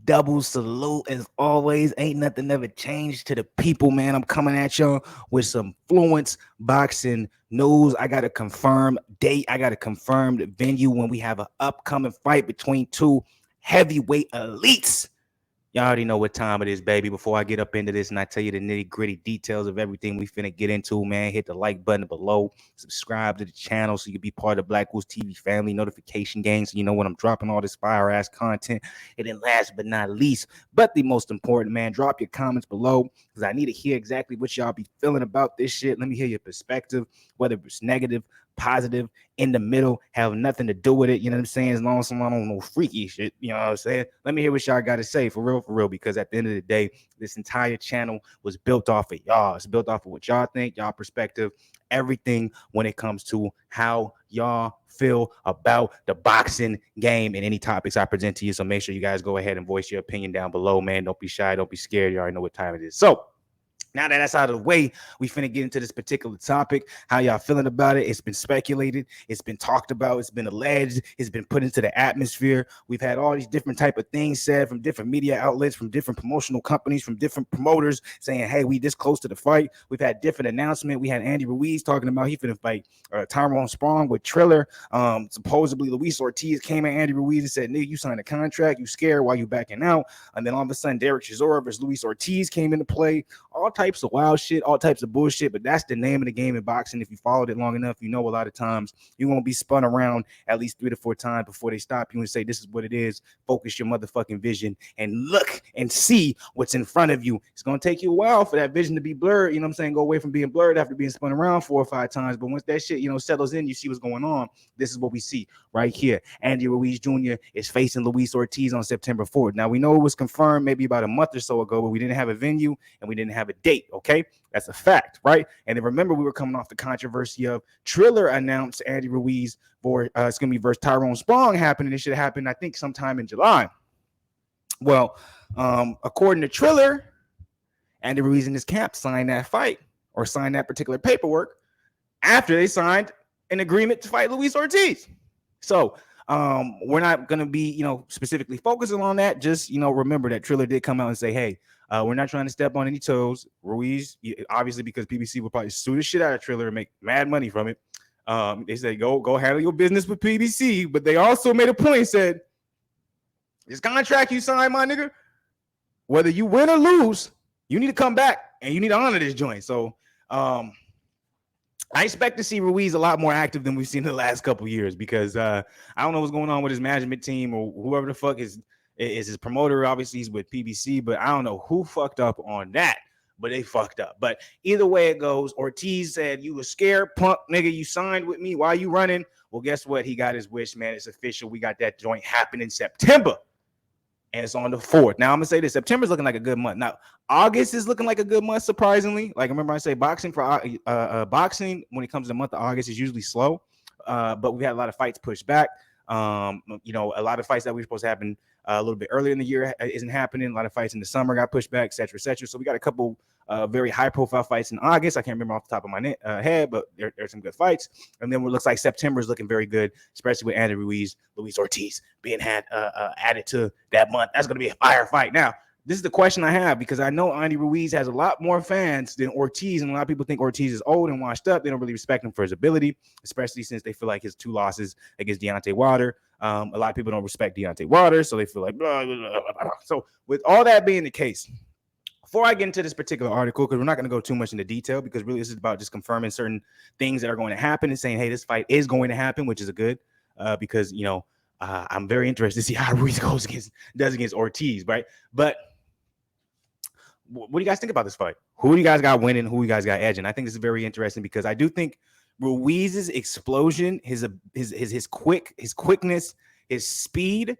Double salute as always. Ain't nothing ever changed to the people, man. I'm coming at y'all with some fluent boxing news. I got a confirmed date. I got a confirmed venue when we have an upcoming fight between two heavyweight elites. Y'all already know what time it is, baby. Before I get up into this and I tell you the nitty-gritty details of everything we finna get into, man, hit the like button below. Subscribe to the channel so you can be part of BlakGooseTV family notification gang so you know when I'm dropping all this fire-ass content. And then last but not least, but the most important, man, drop your comments below because I need to hear exactly what y'all be feeling about this shit. Let me hear your perspective, whether it's negative, positive, in the middle, have nothing to do with it. You know what I'm saying? As long as someone don't know freaky shit, you know what I'm saying? Let me hear what y'all got to say for real, because at the end of the day, this entire channel was built off of y'all. It's built off of what y'all think, y'all perspective, everything when it comes to how y'all feel about the boxing game and any topics I present to you. So make sure you guys go ahead and voice your opinion down below, man. Don't be shy. Don't be scared. You already know what time it is. So now that that's out of the way, we finna get into this particular topic. How y'all feeling about it? It's been speculated. It's been talked about. It's been alleged. It's been put into the atmosphere. We've had all these different type of things said from different media outlets, from different promotional companies, from different promoters saying, hey, we this close to the fight. We've had different announcements. We had Andy Ruiz talking about he finna fight Tyrone Sprong with Triller. Supposedly, Luis Ortiz came at Andy Ruiz and said, nigga, you signed a contract. You scared while you backing out. And then all of a sudden, Derek Chisora versus Luis Ortiz came into play. All types of wild shit, all types of bullshit, but that's the name of the game in boxing. If you followed it long enough, you know a lot of times you're going to be spun around at least 3 to 4 times before they stop you and say, this is what it is. Focus your motherfucking vision and look and see what's in front of you. It's going to take you a while for that vision to be blurred. You know what I'm saying? Go away from being blurred after being spun around 4 or 5 times. But once that shit, settles in, you see what's going on. This is what we see right here. Andy Ruiz Jr. is facing Luis Ortiz on September 4th. Now, we know it was confirmed maybe about a month or so ago, but we didn't have a venue and we didn't have a date, okay? That's a fact, right? And then remember, we were coming off the controversy of Triller announced Andy Ruiz for it's going to be versus Tyrone Sprong happening. It should happen, I think, sometime in July. Well, according to Triller, Andy Ruiz and his camp signed that fight or signed that particular paperwork after they signed an agreement to fight Luis Ortiz. So we're not going to be, specifically focusing on that. Just, remember that Triller did come out and say, hey, we're not trying to step on any toes. Ruiz, obviously, because PBC will probably sue the shit out of Triller and make mad money from it. They said, go handle your business with PBC. But they also made a point and said, this contract you signed, my nigga, whether you win or lose, you need to come back and you need to honor this joint. So I expect to see Ruiz a lot more active than we've seen in the last couple of years because I don't know what's going on with his management team or whoever the fuck is his promoter. Obviously, he's with PBC, but I don't know who fucked up on that, but they fucked up. But either way it goes, Ortiz said, you were scared, punk nigga. You signed with me. Why are you running? Well, guess what? He got his wish, man. It's official. We got that joint happening in September. And it's on the 4th. Now, I'm going to say this. September's looking like a good month. Now, August is looking like a good month, surprisingly. Like, remember I say boxing boxing when it comes to the month of August is usually slow. But we've had a lot of fights pushed back. A lot of fights that were supposed to happen a little bit earlier in the year isn't happening. A lot of fights in the summer got pushed back, et cetera, et cetera. So we got a couple very high-profile fights in August. I can't remember off the top of my head, but there's some good fights. And then it looks like September is looking very good, especially with Andy Ruiz, Luis Ortiz being added to that month. That's going to be a fire fight. Now, this is the question I have because I know Andy Ruiz has a lot more fans than Ortiz, and a lot of people think Ortiz is old and washed up. They don't really respect him for his ability, especially since they feel like his 2 losses against Deontay Wilder. A lot of people don't respect Deontay Wilder, so they feel like blah, blah, blah, blah. So with all that being the case, before I get into this particular article, because we're not going to go too much into detail, because really this is about just confirming certain things that are going to happen and saying, hey, this fight is going to happen, which is a good, because, I'm very interested to see how Ruiz does against Ortiz, right? But what do you guys think about this fight? Who do you guys got winning? Who you guys got edging? I think this is very interesting because I do think Ruiz's explosion, his quickness, his speed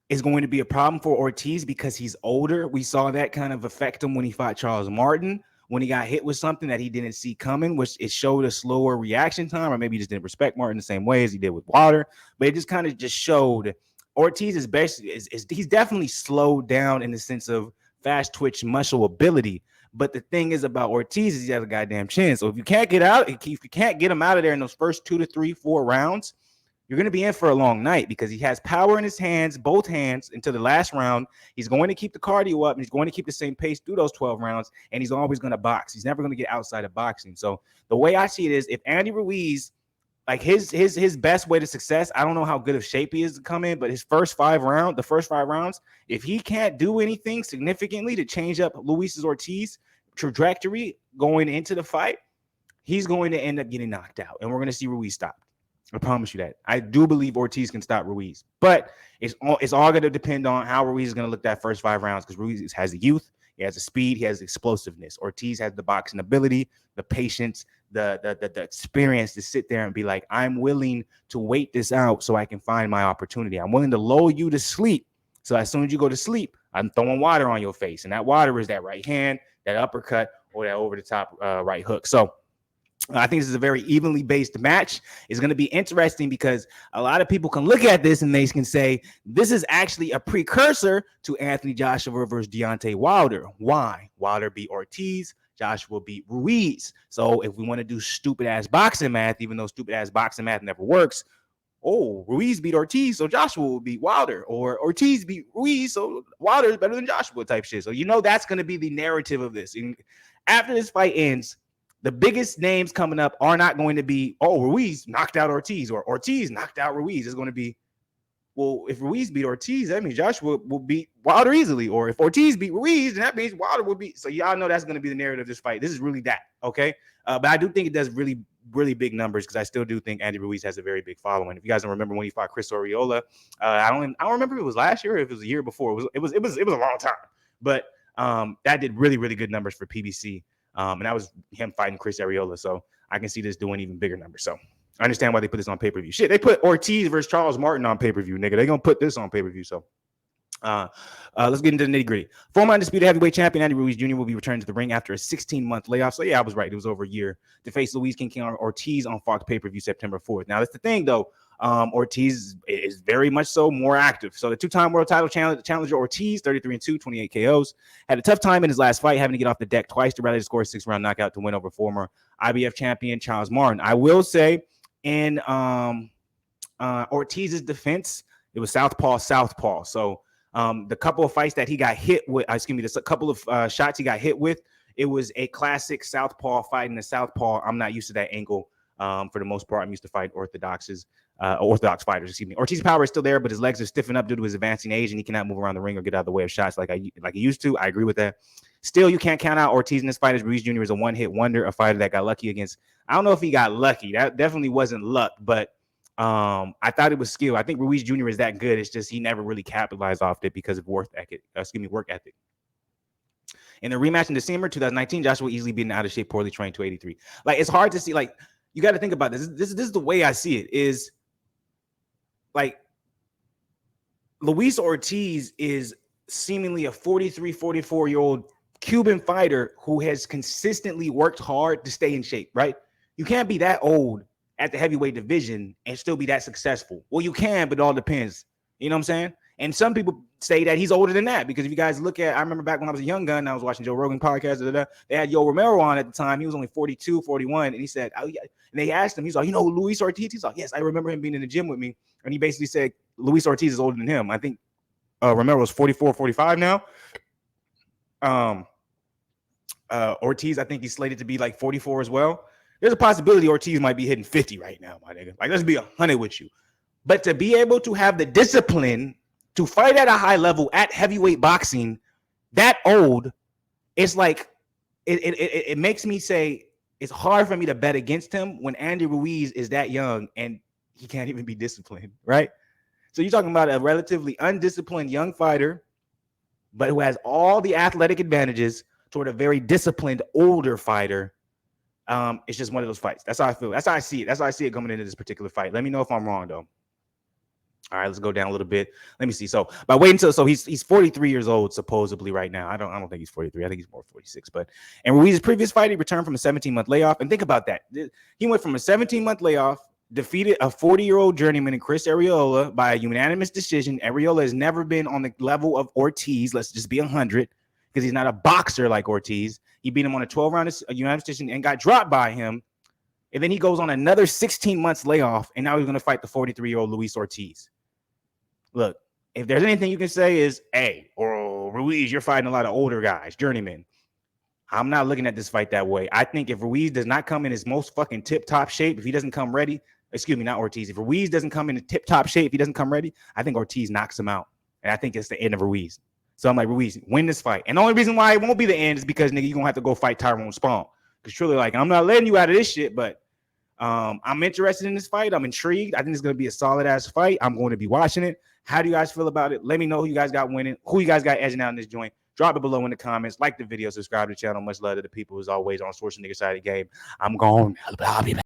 is going to be a problem for Ortiz because he's older. We saw that kind of affect him when he fought Charles Martin, when he got hit with something that he didn't see coming, which it showed a slower reaction time, or maybe he just didn't respect Martin the same way as he did with Wilder. But it just kind of just showed Ortiz is basically he's definitely slowed down in the sense of fast twitch muscle ability. But the thing is about Ortiz is he has a goddamn chin. So if you can't get him out of there in those first 2 to 3, 4 rounds, you're going to be in for a long night because he has power in his hands, both hands, until the last round. He's going to keep the cardio up, and he's going to keep the same pace through those 12 rounds, and he's always going to box. He's never going to get outside of boxing. So the way I see it is, if Andy Ruiz, like his best way to success, I don't know how good of shape he is to come in, but the first 5 rounds, if he can't do anything significantly to change up Luis Ortiz trajectory going into the fight, he's going to end up getting knocked out, and we're going to see Ruiz stop. I promise you that. I do believe Ortiz can stop Ruiz, but it's all going to depend on how Ruiz is going to look that first 5 rounds, because Ruiz has the youth, he has the speed, he has the explosiveness. Ortiz has the boxing ability, the patience, the experience to sit there and be like, I'm willing to wait this out so I can find my opportunity. I'm willing to lull you to sleep. So as soon as you go to sleep, I'm throwing water on your face, and that water is that right hand, that uppercut, or that over the top right hook. So I think this is a very evenly based match. It's going to be interesting because a lot of people can look at this and they can say this is actually a precursor to Anthony Joshua versus Deontay Wilder. Why? Wilder beat Ortiz, Joshua beat Ruiz. So if we want to do stupid ass boxing math, even though stupid ass boxing math never works, Ruiz beat Ortiz, so Joshua will beat Wilder, or Ortiz beat Ruiz, so Wilder is better than Joshua type shit. So that's going to be the narrative of this. And after this fight ends, the biggest names coming up are not going to be, Ruiz knocked out Ortiz, or Ortiz knocked out Ruiz. It's going to be, well, if Ruiz beat Ortiz, that means Joshua will beat Wilder easily. Or if Ortiz beat Ruiz, then that means Wilder will beat. So y'all know that's going to be the narrative of this fight. This is really that, okay? But I do think it does really, really big numbers, because I still do think Andy Ruiz has a very big following. If you guys don't remember when he fought Chris Arreola, I don't remember if it was last year or if it was a year before. It was a long time. But that did really, really good numbers for PBC. And that was him fighting Chris Arreola. So I can see this doing even bigger numbers. So I understand why they put this on pay-per-view. Shit, they put Ortiz versus Charles Martin on pay-per-view, nigga. They're going to put this on pay-per-view. So let's get into the nitty-gritty. Former undisputed heavyweight champion Andy Ruiz Jr. will be returned to the ring after a 16-month layoff. So yeah, I was right. It was over a year to face Luis King Ortiz on Fox pay-per-view September 4th. Now that's the thing, though. Ortiz is very much so more active. So the 2-time world title challenger Ortiz, 33-2, 28 KOs, had a tough time in his last fight, having to get off the deck twice to rally to score a 6-round knockout to win over former IBF champion Charles Martin. I will say, in Ortiz's defense, it was southpaw. So the couple of fights that he got hit with, a couple of shots he got hit with, it was a classic southpaw fight. In the southpaw, I'm not used to that angle. For the most part, I'm used to fight orthodox fighters. Ortiz's power is still there, but his legs are stiffened up due to his advancing age, and he cannot move around the ring or get out of the way of shots like he used to. I agree with that. Still, you can't count out Ortiz in this fight, as Ruiz Jr. is a one-hit wonder, a fighter that got lucky against. I don't know if he got lucky. That definitely wasn't luck, but I thought it was skill. I think Ruiz Jr. is that good. It's just he never really capitalized off it because of work ethic. In the rematch in December 2019, Joshua easily beaten out of shape, poorly trained, 283. Like, it's hard to see. Like, you got to think about this. This is the way I see it. Is like Luis Ortiz is seemingly a 43, 44-year-old Cuban fighter who has consistently worked hard to stay in shape, right? You can't be that old at the heavyweight division and still be that successful. Well, you can, but it all depends. You know what I'm saying? And some people say that he's older than that, because if you guys look at, I remember back when I was a young gun, I was watching Joe Rogan podcast, they had Yo Romero on at the time. He was only 42, 41. And he said, oh, yeah. And they asked him, he's like, Luis Ortiz? He's like, yes, I remember him being in the gym with me. And he basically said, Luis Ortiz is older than him. I think Romero's 44, 45 now. Ortiz, I think he's slated to be like 44 as well. There's a possibility Ortiz might be hitting 50 right now, my nigga. Like, let's be 100 with you. But to be able to have the discipline to fight at a high level at heavyweight boxing that old, it's like it makes me say it's hard for me to bet against him when Andy Ruiz is that young and he can't even be disciplined, right? So you're talking about a relatively undisciplined young fighter, but who has all the athletic advantages toward a very disciplined older fighter. It's just one of those fights. That's how I feel. That's how I see it. That's how I see it coming into this particular fight. Let me know if I'm wrong, though. All right, let's go down a little bit. Let me see. So by waiting until he's 43 years old supposedly right now. I don't think he's 43. I think he's more 46. But in Ruiz's previous fight, he returned from a 17-month layoff. And think about that. He went from a 17-month layoff, defeated a 40-year-old journeyman in Chris Arreola by a unanimous decision. Arreola has never been on the level of Ortiz. Let's just be 100, because he's not a boxer like Ortiz. He beat him on a 12-round unanimous decision and got dropped by him And then he goes on another 16 months layoff, and now he's going to fight the 43-year-old Luis Ortiz. Look, if there's anything you can say is, hey, or Ruiz, you're fighting a lot of older guys, journeymen. I'm not looking at this fight that way. I think if Ruiz does not come in his most fucking tip-top shape, if he doesn't come ready, excuse me, not Ortiz. If Ruiz doesn't come in tip-top shape, if he doesn't come ready, I think Ortiz knocks him out. And I think it's the end of Ruiz. So I'm like, Ruiz, win this fight. And the only reason why it won't be the end is because, nigga, you're going to have to go fight Tyrone Spong. Because truly, like, I'm not letting you out of this shit, but I'm interested in this fight. I'm intrigued. I think it's going to be a solid-ass fight. I'm going to be watching it. How do you guys feel about it? Let me know who you guys got winning, who you guys got edging out in this joint. Drop it below in the comments. Like the video, subscribe to the channel. Much love to the people, as always, on Source Nigga Side of the Game. I'm gone. I'll be back.